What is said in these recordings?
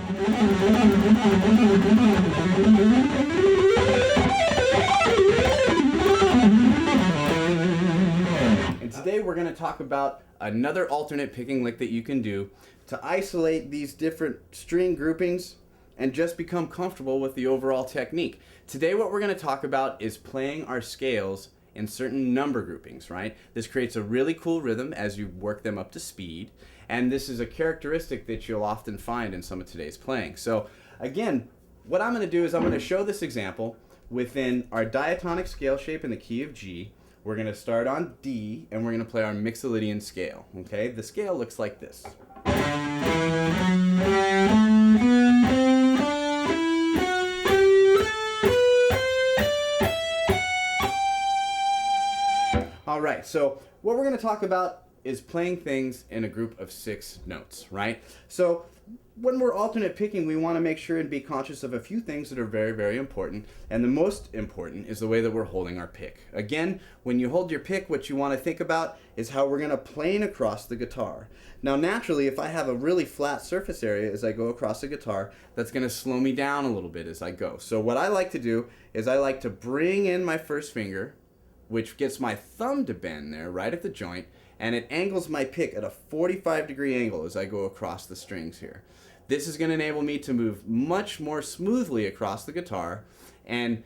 And today we're going to talk about another alternate picking lick that you can do to isolate these different string groupings and just become comfortable with the overall technique. Today what we're going to talk about is playing our scales in certain number groupings, right? This creates a really cool rhythm as you work them up to speed, and this is a characteristic that you'll often find in some of today's playing. So again, what I'm going to do is I'm going to show this example within our diatonic scale shape in the key of G. We're going to start on D, and we're going to play our Mixolydian scale, okay? The scale looks like this. All right, so what we're going to talk about is playing things in a group of 6 notes, right? So when we're alternate picking, we want to make sure and be conscious of a few things that are very, very important. And the most important is the way that we're holding our pick. Again, when you hold your pick, what you want to think about is how we're going to plane across the guitar. Now, naturally, if I have a really flat surface area as I go across the guitar, that's going to slow me down a little bit as I go. So what I like to do is I like to bring in my first finger, which gets my thumb to bend there right at the joint, and it angles my pick at a 45-degree angle as I go across the strings here. This is going to enable me to move much more smoothly across the guitar and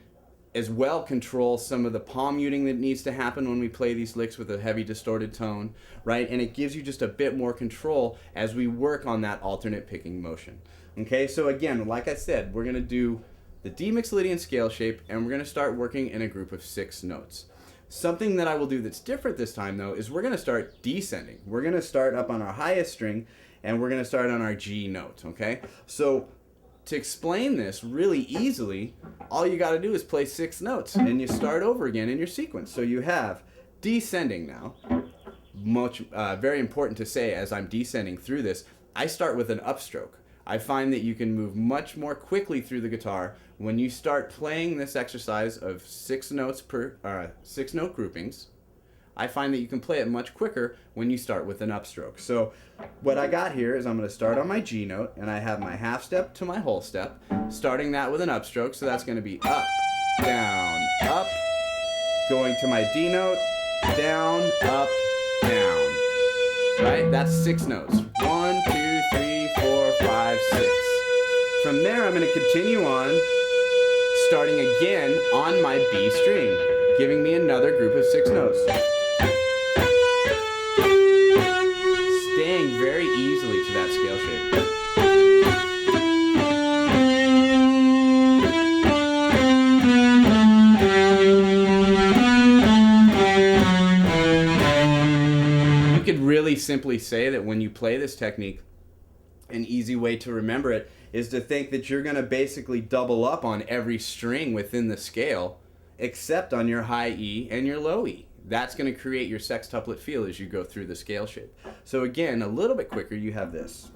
as well control some of the palm muting that needs to happen when we play these licks with a heavy distorted tone, right? And it gives you just a bit more control as we work on that alternate picking motion. Okay, so again, like I said, we're going to do the D Mixolydian scale shape, and we're going to start working in a group of 6 notes. Something that I will do that's different this time, though, is we're going to start descending. We're going to start up on our highest string, and we're going to start on our G note, okay? So to explain this really easily, all you got to do is play 6 notes, and you start over again in your sequence. So you have descending now. Very important to say as I'm descending through this, I start with an upstroke. I find that you can move much more quickly through the guitar when you start playing this exercise of 6 notes per 6 note groupings. I find that you can play it much quicker when you start with an upstroke. So what I got here is I'm going to start on my G note, and I have my half step to my whole step, starting that with an upstroke. So that's going to be up, down, up, going to my D note, down, up, down. Right? That's 6 notes. 1, 2, 3, 4, 5, 6. From there, I'm going to continue on, starting again on my B string, giving me another group of 6 notes. Staying very easily to that scale shape. You could really simply say that when you play this technique, an easy way to remember it is to think that you're going to basically double up on every string within the scale except on your high E and your low E. That's going to create your sextuplet feel as you go through the scale shape. So again, a little bit quicker, you have this.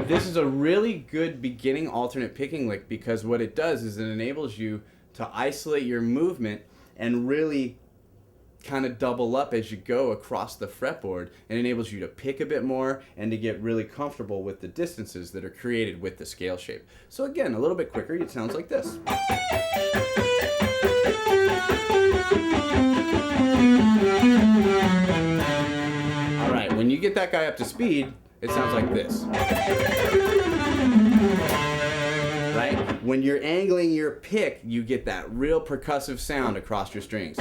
This is a really good beginning alternate picking lick because what it does is it enables you to isolate your movement and really kind of double up as you go across the fretboard, and enables you to pick a bit more and to get really comfortable with the distances that are created with the scale shape. So again, a little bit quicker, it sounds like this. All right, when you get that guy up to speed, it sounds like this. Right? When you're angling your pick, you get that real percussive sound across your strings.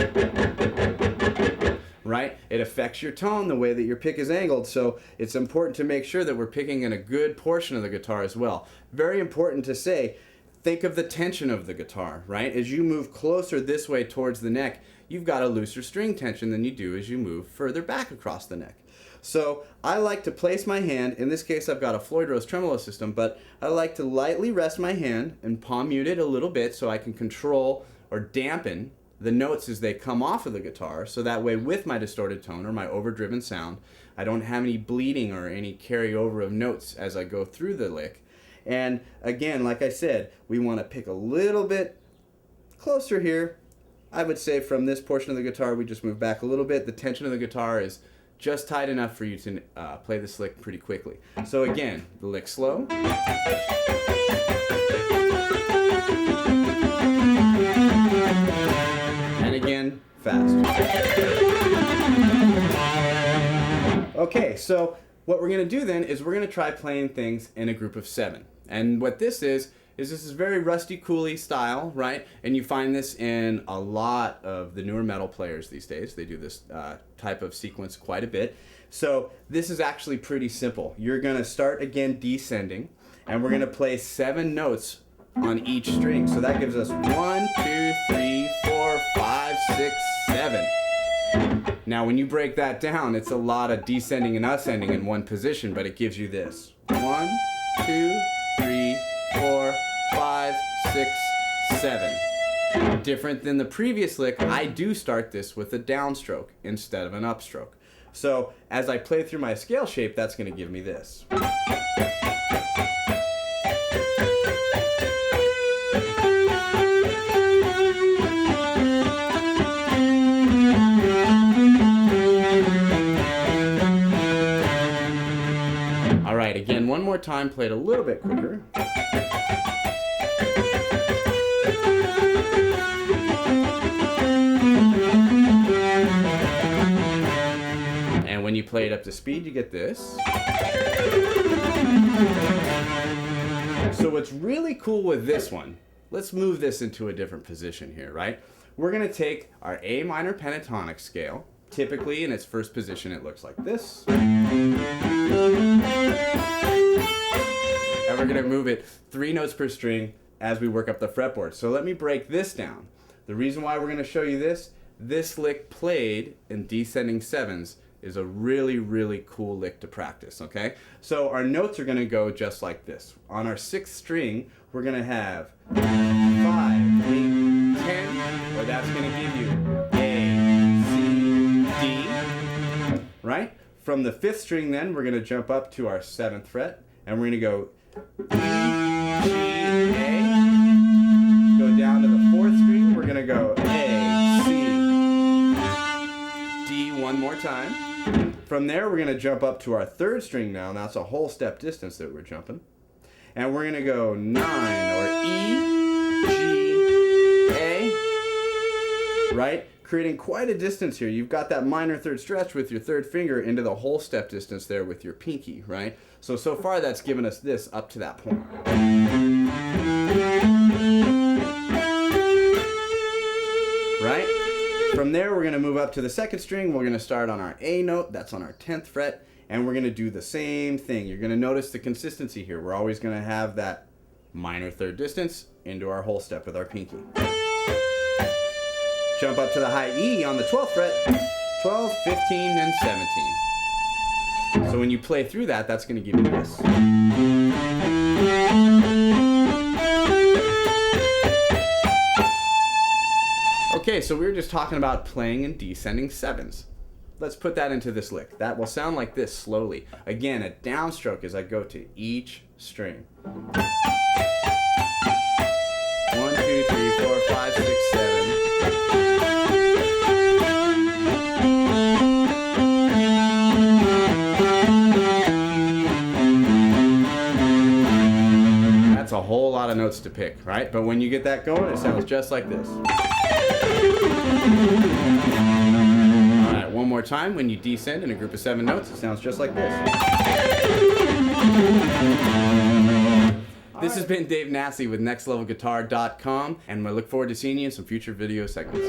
Right? It affects your tone the way that your pick is angled, so it's important to make sure that we're picking in a good portion of the guitar as well. Very important to say, think of the tension of the guitar, right? As you move closer this way towards the neck, you've got a looser string tension than you do as you move further back across the neck. So I like to place my hand, in this case I've got a Floyd Rose tremolo system, but I like to lightly rest my hand and palm mute it a little bit so I can control or dampen the notes as they come off of the guitar, so that way with my distorted tone or my overdriven sound, I don't have any bleeding or any carryover of notes as I go through the lick. And again, like I said, we want to pick a little bit closer here. I would say from this portion of the guitar, we just move back a little bit. The tension of the guitar is just tight enough for you to play this lick pretty quickly. So again, the lick slow. And again, fast. Okay, so what we're going to do then is we're going to try playing things in a group of 7. And what this is this is very Rusty Cooley style, right? And you find this in a lot of the newer metal players these days. They do this type of sequence quite a bit. So this is actually pretty simple. You're going to start again descending, and we're going to play 7 notes on each string. So that gives us 1, 2, 3, 4, 5, 6, 7. Now when you break that down, it's a lot of descending and ascending in one position, but it gives you this. 1, 2, 3, 4, 5, 6, 7. Different than the previous lick, I do start this with a downstroke instead of an upstroke. So as I play through my scale shape, that's going to give me this. All right, again, one more time, play it a little bit quicker. And when you play it up to speed, you get this. So what's really cool with this one, let's move this into a different position here, right? We're going to take our A minor pentatonic scale. Typically, in its first position, it looks like this. And we're going to move it 3 notes per string as we work up the fretboard. So let me break this down. The reason why we're going to show you this lick played in descending 7s is a really, really cool lick to practice, okay? So our notes are going to go just like this. On our 6th string, we're going to have 5, 8, 10, or that's going to give you A, C, D, right? From the 5th string then, we're going to jump up to our 7th fret, and we're going to go E, G, A. Go down to the 4th string, we're going to go A, C, D one more time. From there, we're going to jump up to our 3rd string now. That's a whole step distance that we're jumping. And we're going to go 9, or E, G, A, right? Creating quite a distance here. You've got that minor 3rd stretch with your 3rd finger into the whole step distance there with your pinky, right? So far that's given us this up to that point. Right? From there, we're going to move up to the 2nd string. We're going to start on our A note. That's on our 10th fret. And we're going to do the same thing. You're going to notice the consistency here. We're always going to have that minor 3rd distance into our whole step with our pinky. Jump up to the high E on the 12th fret. 12, 15, and 17. So when you play through that, that's going to give you this. Okay, so we were just talking about playing in descending 7s. Let's put that into this lick. That will sound like this slowly. Again, a downstroke as I go to each string. 1, 2, 3, 4, 5, 6, 7. That's a whole lot of notes to pick, right? But when you get that going, it sounds just like this. Alright, one more time. When you descend in a group of 7 notes, it sounds just like this. This has been Dave Nassy with NextLevelGuitar.com, and I look forward to seeing you in some future video segments.